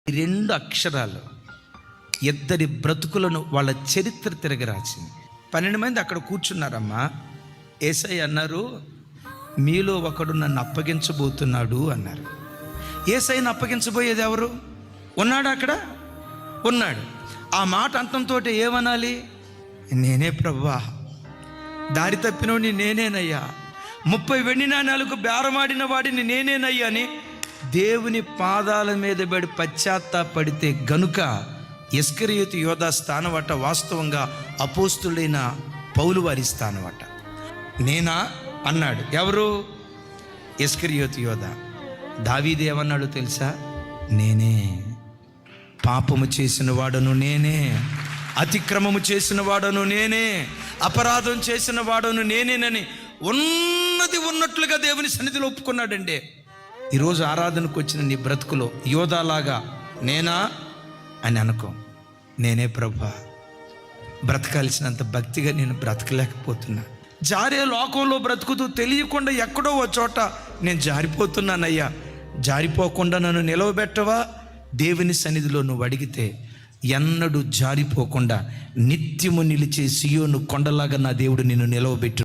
రెండు అక్షరాలు ఇద్దరి బ్రతుకులను వాళ్ళ చరిత్ర తిరగరాసింది. 12 మంది అక్కడ కూర్చున్నారమ్మా. యేసయ్య అన్నారు, మీలో ఒకడు నన్ను అప్పగించబోతున్నాడు అన్నారు. యేసయ్యను అప్పగించబోయేది ఎవరు? ఉన్నాడు అక్కడ? ఉన్నాడు. ఆ మాట అంతంతో ఏమనాలి? నేనే ప్రభువా, దారి తప్పినోడిని నేనేనయ్యా, 30 వెండి నాణాలకు బేరమాడిన వాడిని నేనేనయ్యా అని దేవుని పాదాల మీద పడి పశ్చాత్తాపడితే గనుక ఇస్కరియోతు యోధా స్థానమట వాస్తవంగా అపోస్తులైన పౌలు వారి స్థానమట. నేనా అన్నాడు. ఎవరు? ఇస్కరియోతు యోధా. దావీదు ఏమన్నాడు తెలుసా? నేనే, పాపము చేసిన వాడను నేనే, అతిక్రమము చేసిన వాడను నేనే, అపరాధం చేసిన వాడను నేనేనని ఉన్నది ఉన్నట్లుగా దేవుని సన్నిధిలో ఒప్పుకున్నాడండి. ఈరోజు ఆరాధనకు వచ్చిన నీ బ్రతుకులో యోధాలాగా నేనా అని అనుకో. నేనే ప్రభువా, బ్రతకాల్సినంత భక్తిగా నేను బ్రతకలేకపోతున్నా, జారే లోకంలో బ్రతుకుతూ తెలియకుండా ఎక్కడో ఓ చోట నేను జారిపోతున్నానయ్యా, జారిపోకుండా నన్ను నిలవబెట్టవా? దేవుని సన్నిధిలో నువ్వు అడిగితే ఎన్నడూ జారిపోకుండా నిత్యము నిలిచే సియోను కొండలాగా నా దేవుడు నిన్ను నిలవబెట్టు.